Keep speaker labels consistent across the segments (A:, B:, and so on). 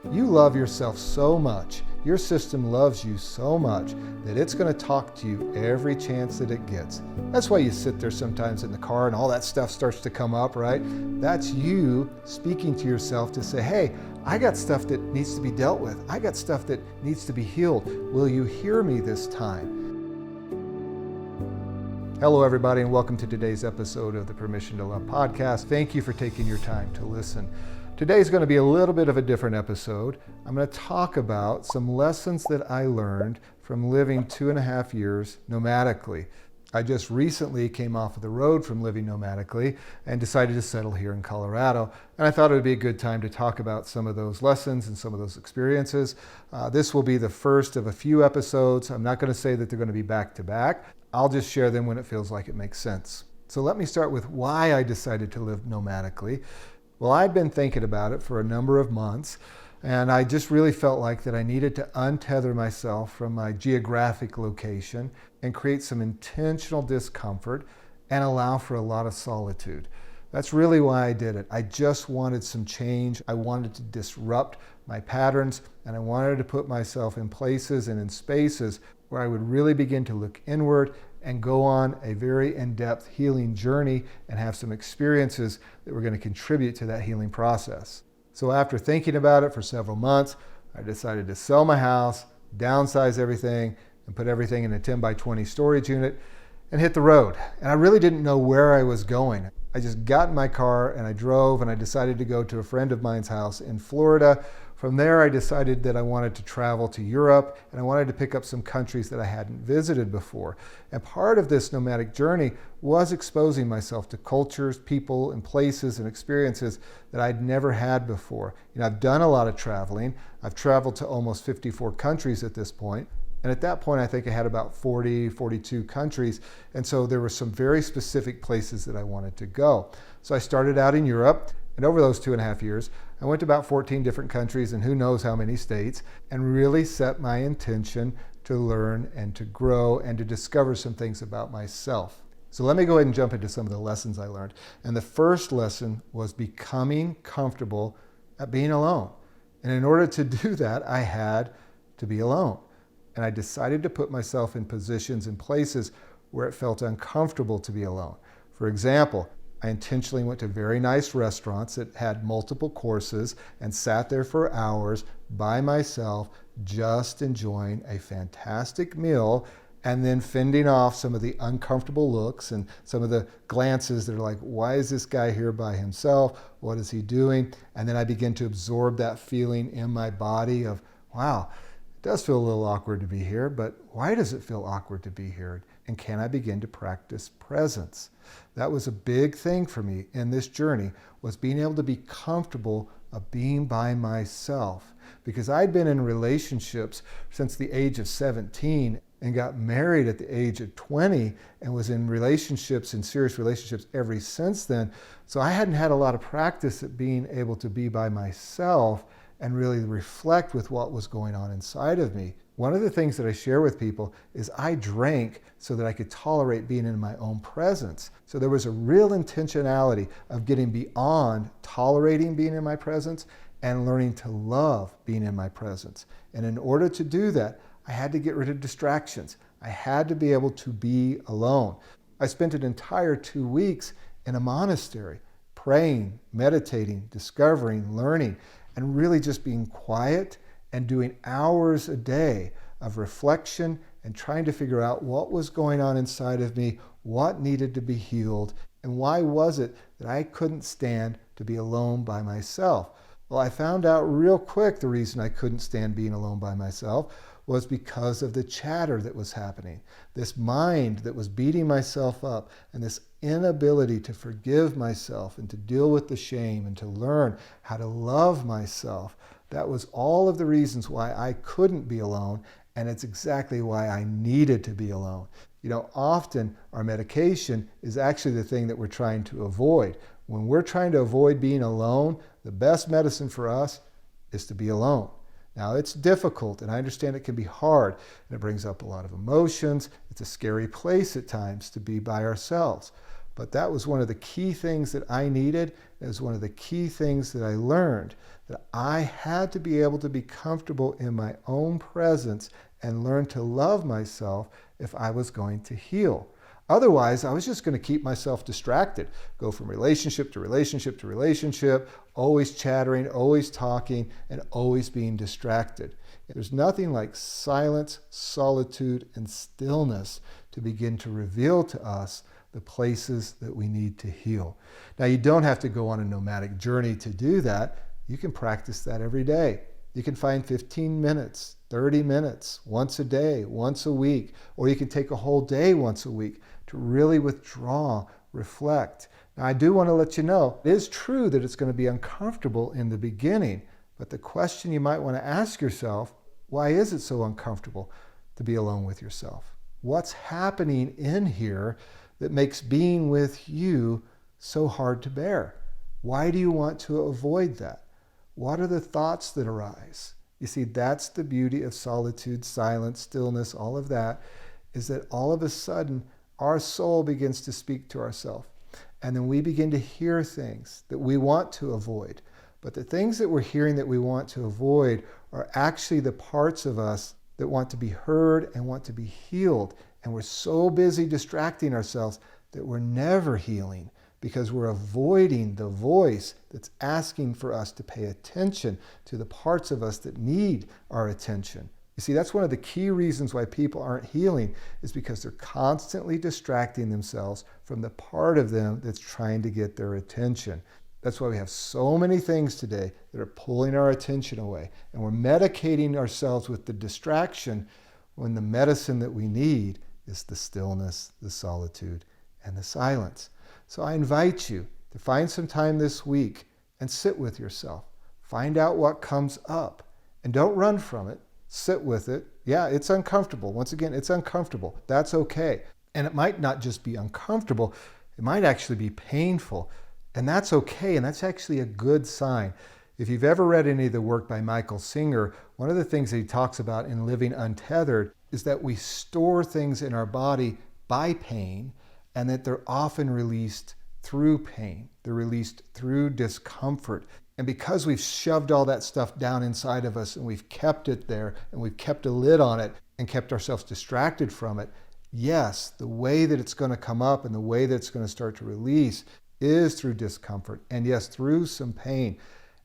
A: You love yourself so much, your system loves you so much that it's going to talk to you every chance that it gets. That's why you sit there sometimes in the car and all that stuff starts to come up, right? That's you speaking to yourself to say, hey, I got stuff that needs to be dealt with. I got stuff that needs to be healed. Will you hear me this time? Hello, everybody, and welcome to today's episode of the Permission to Love podcast. Thank you for taking your time to listen. Today's going to be a little bit of a different episode. I'm going to talk about some lessons that I learned from living 2.5 years nomadically. I just recently came off of the road from living nomadically and decided to settle here in Colorado. And I thought it would be a good time to talk about some of those lessons and some of those experiences. This will be the first of a few episodes. I'm not going to say that they're going to be back to back. I'll just share them when it feels like it makes sense. So let me start with why I decided to live nomadically. Well, I'd been thinking about it for a number of months, and I just really felt like that I needed to untether myself from my geographic location and create some intentional discomfort and allow for a lot of solitude. That's really why I did it. I just wanted some change. I wanted to disrupt my patterns, and I wanted to put myself in places and in spaces where I would really begin to look inward and go on a very in-depth healing journey and have some experiences that were going to contribute to that healing process. So after thinking about it for several months, I decided to sell my house, downsize everything, and put everything in a 10 by 20 storage unit and hit the road. And I really didn't know where I was going. I just got in my car and I drove, and I decided to go to a friend of mine's house in Florida. From there, I decided that I wanted to travel to Europe, and I wanted to pick up some countries that I hadn't visited before. And part of this nomadic journey was exposing myself to cultures, people, and places and experiences that I'd never had before. I've done a lot of traveling. I've traveled to almost 54 countries at this point. And at that point, I think I had about 42 countries. And so there were some very specific places that I wanted to go. So I started out in Europe. And over those 2.5 years, I went to about 14 different countries and who knows how many states, and really set my intention to learn and to grow and to discover some things about myself. So let me go ahead and jump into some of the lessons I learned. And the first lesson was becoming comfortable at being alone. And in order to do that, I had to be alone. And I decided to put myself in positions and places where it felt uncomfortable to be alone. For example, I intentionally went to very nice restaurants that had multiple courses and sat there for hours by myself, just enjoying a fantastic meal and then fending off some of the uncomfortable looks and some of the glances that are like, why is this guy here by himself? What is he doing? And then I begin to absorb that feeling in my body of, wow, it does feel a little awkward to be here, but why does it feel awkward to be here? And can I begin to practice presence? That was a big thing for me in this journey, was being able to be comfortable of being by myself. Because I'd been in relationships since the age of 17 and got married at the age of 20 and was in relationships, in serious relationships ever since then. So I hadn't had a lot of practice at being able to be by myself and really reflect with what was going on inside of me. One of the things that I share with people is I drank so that I could tolerate being in my own presence. So there was a real intentionality of getting beyond tolerating being in my presence and learning to love being in my presence. And in order to do that, I had to get rid of distractions. I had to be able to be alone. I spent an entire 2 weeks in a monastery, praying, meditating, discovering, learning, and really just being quiet and doing hours a day of reflection and trying to figure out what was going on inside of me, what needed to be healed, and why was it that I couldn't stand to be alone by myself. Well, I found out real quick the reason I couldn't stand being alone by myself was because of the chatter that was happening. This mind that was beating myself up, and this inability to forgive myself and to deal with the shame and to learn how to love myself. That was all of the reasons why I couldn't be alone, and it's exactly why I needed to be alone. Often our medication is actually the thing that we're trying to avoid. When we're trying to avoid being alone, the best medicine for us is to be alone. Now, it's difficult, and I understand it can be hard, and it brings up a lot of emotions. It's a scary place at times to be by ourselves. But that was one of the key things that I needed. It was one of the key things that I learned, that I had to be able to be comfortable in my own presence and learn to love myself if I was going to heal. Otherwise, I was just going to keep myself distracted, go from relationship to relationship to relationship, always chattering, always talking, and always being distracted. There's nothing like silence, solitude, and stillness to begin to reveal to us the places that we need to heal. Now, you don't have to go on a nomadic journey to do that. You can practice that every day. You can find 15 minutes, 30 minutes, once a day, once a week, or you can take a whole day once a week to really withdraw, reflect. Now, I do want to let you know, it is true that it's going to be uncomfortable in the beginning, but the question you might want to ask yourself, why is it so uncomfortable to be alone with yourself? What's happening in here that makes being with you so hard to bear? Why do you want to avoid that? What are the thoughts that arise? You see, that's the beauty of solitude, silence, stillness, all of that, is that all of a sudden our soul begins to speak to ourselves. And then we begin to hear things that we want to avoid. But the things that we're hearing that we want to avoid are actually the parts of us that want to be heard and want to be healed. And we're so busy distracting ourselves that we're never healing because we're avoiding the voice that's asking for us to pay attention to the parts of us that need our attention. You see, that's one of the key reasons why people aren't healing, is because they're constantly distracting themselves from the part of them that's trying to get their attention. That's why we have so many things today that are pulling our attention away. And we're medicating ourselves with the distraction when the medicine that we need is the stillness, the solitude, and the silence. So I invite you to find some time this week and sit with yourself. Find out what comes up and don't run from it. Sit with it. Yeah, it's uncomfortable. Once again, it's uncomfortable. That's okay. And it might not just be uncomfortable, it might actually be painful. And that's okay. And that's actually a good sign. If you've ever read any of the work by Michael Singer, one of the things that he talks about in Living Untethered is that we store things in our body by pain, and that they're often released through pain. They're released through discomfort. And because we've shoved all that stuff down inside of us and we've kept it there and we've kept a lid on it and kept ourselves distracted from it, yes, the way that it's going to come up and the way that it's going to start to release is through discomfort, and yes, through some pain.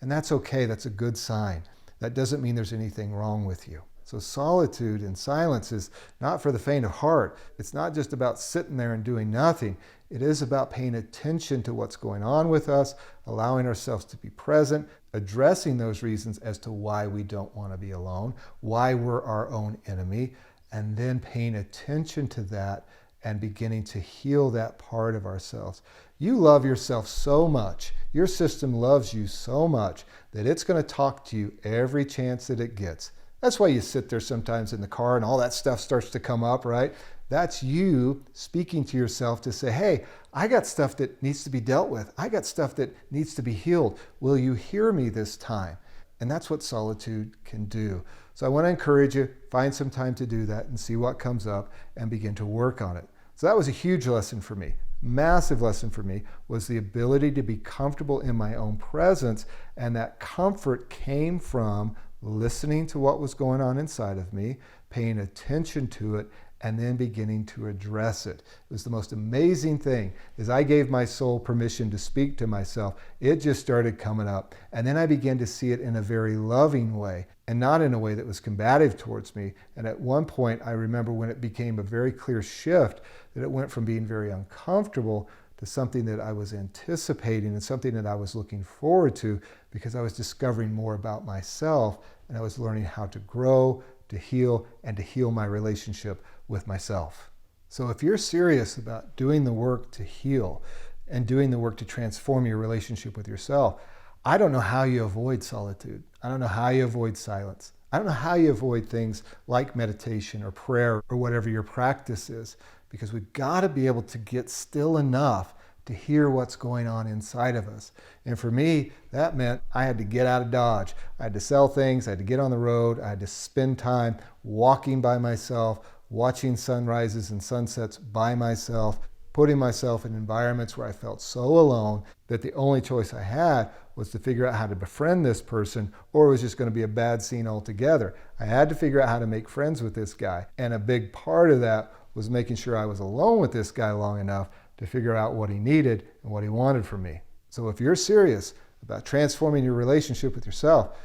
A: And that's okay. That's a good sign. That doesn't mean there's anything wrong with you. So solitude and silence is not for the faint of heart. It's not just about sitting there and doing nothing. It is about paying attention to what's going on with us, allowing ourselves to be present, addressing those reasons as to why we don't want to be alone, why we're our own enemy, and then paying attention to that and beginning to heal that part of ourselves. You love yourself so much, your system loves you so much that it's going to talk to you every chance that it gets. That's why you sit there sometimes in the car and all that stuff starts to come up, right? That's you speaking to yourself to say, hey, I got stuff that needs to be dealt with. I got stuff that needs to be healed. Will you hear me this time? And that's what solitude can do. So I want to encourage you, find some time to do that and see what comes up and begin to work on it. So that was a huge lesson for me. Massive lesson for me was the ability to be comfortable in my own presence, and that comfort came from listening to what was going on inside of me, paying attention to it, and then beginning to address it. It was the most amazing thing. As I gave my soul permission to speak to myself, it just started coming up. And then I began to see it in a very loving way and not in a way that was combative towards me. And at one point, I remember when it became a very clear shift, that it went from being very uncomfortable to something that I was anticipating and something that I was looking forward to, because I was discovering more about myself and I was learning how to grow, to heal, and to heal my relationship with myself. So if you're serious about doing the work to heal and doing the work to transform your relationship with yourself, I don't know how you avoid solitude. I don't know how you avoid silence. I don't know how you avoid things like meditation or prayer or whatever your practice is, because we've got to be able to get still enough to hear what's going on inside of us. And for me, that meant I had to get out of Dodge. I had to sell things, I had to get on the road, I had to spend time walking by myself, watching sunrises and sunsets by myself, putting myself in environments where I felt so alone that the only choice I had was to figure out how to befriend this person, or it was just going to be a bad scene altogether. I had to figure out how to make friends with this guy. And a big part of that was making sure I was alone with this guy long enough to figure out what he needed and what he wanted from me. So if you're serious about transforming your relationship with yourself,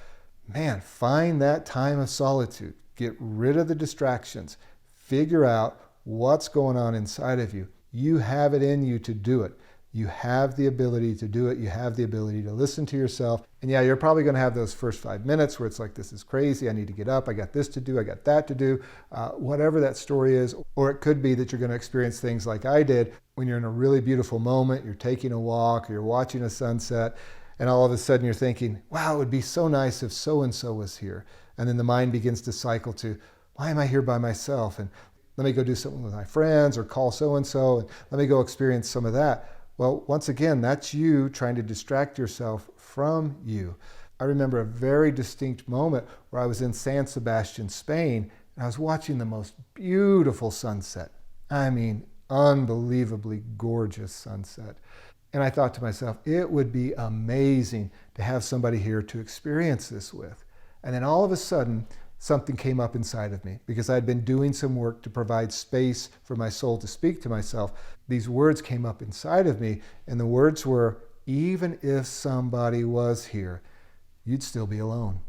A: man, find that time of solitude. Get rid of the distractions. Figure out what's going on inside of you. You have it in you to do it. You have the ability to do it. You have the ability to listen to yourself. And yeah, you're probably going to have those first 5 minutes where it's like, this is crazy. I need to get up. I got this to do. I got that to do. Whatever that story is. Or it could be that you're going to experience things like I did when you're in a really beautiful moment. You're taking a walk or you're watching a sunset. And all of a sudden you're thinking, wow, it would be so nice if so-and-so was here. And then the mind begins to cycle to, why am I here by myself? And let me go do something with my friends or call so-and-so and let me go experience some of that. Well, once again, that's you trying to distract yourself from you. I remember a very distinct moment where I was in San Sebastian, Spain, and I was watching the most beautiful sunset. I mean, unbelievably gorgeous sunset. And I thought to myself, it would be amazing to have somebody here to experience this with. And then all of a sudden, something came up inside of me because I'd been doing some work to provide space for my soul to speak to myself. These words came up inside of me, and the words were, even if somebody was here, you'd still be alone.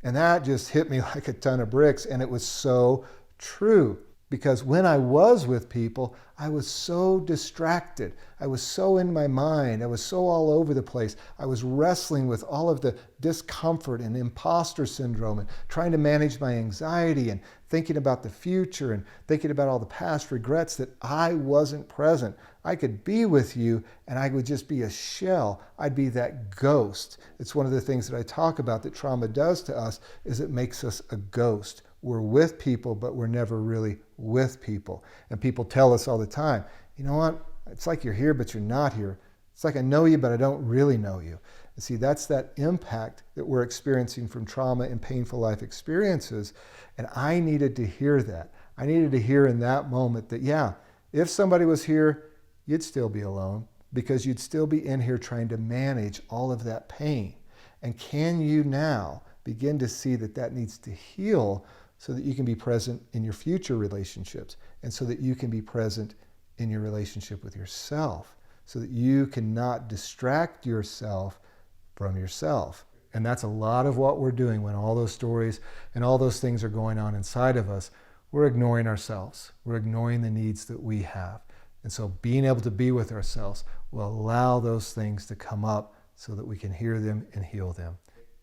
A: And that just hit me like a ton of bricks, and it was so true. Because when I was with people, I was so distracted. I was so in my mind. I was so all over the place. I was wrestling with all of the discomfort and imposter syndrome and trying to manage my anxiety and thinking about the future and thinking about all the past regrets that I wasn't present. I could be with you and I would just be a shell. I'd be that ghost. It's one of the things that I talk about that trauma does to us is it makes us a ghost. We're with people, but we're never really with people. And people tell us all the time, you know what? It's like you're here, but you're not here. It's like I know you, but I don't really know you. And see, that's that impact that we're experiencing from trauma and painful life experiences. And I needed to hear that. I needed to hear in that moment that, yeah, if somebody was here, you'd still be alone because you'd still be in here trying to manage all of that pain. And can you now begin to see that that needs to heal so that you can be present in your future relationships and so that you can be present in your relationship with yourself so that you cannot distract yourself from yourself. And that's a lot of what we're doing when all those stories and all those things are going on inside of us. We're ignoring ourselves. We're ignoring the needs that we have. And so being able to be with ourselves will allow those things to come up so that we can hear them and heal them.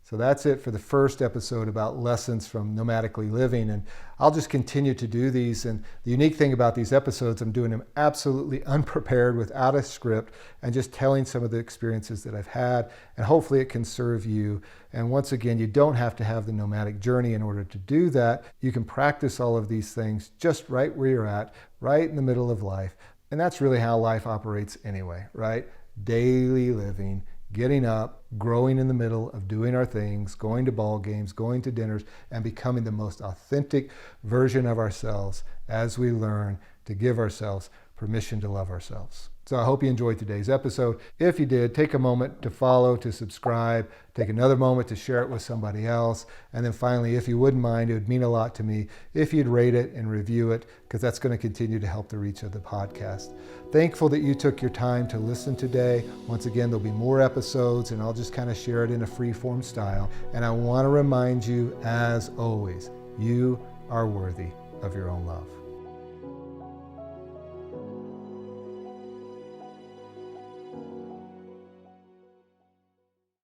A: So that's it for the first episode about lessons from nomadically living. And I'll just continue to do these. And the unique thing about these episodes, I'm doing them absolutely unprepared without a script and just telling some of the experiences that I've had. And hopefully it can serve you. And once again, you don't have to have the nomadic journey in order to do that. You can practice all of these things just right where you're at, right in the middle of life. And that's really how life operates anyway, right? Daily living. Getting up, growing in the middle of doing our things, going to ball games, going to dinners, and becoming the most authentic version of ourselves as we learn to give ourselves permission to love ourselves. So I hope you enjoyed today's episode. If you did, take a moment to follow, to subscribe, take another moment to share it with somebody else. And then finally, if you wouldn't mind, it would mean a lot to me if you'd rate it and review it, because that's going to continue to help the reach of the podcast. Thankful that you took your time to listen today. Once again, there'll be more episodes and I'll just kind of share it in a free-form style. And I want to remind you, as always, you are worthy of your own love.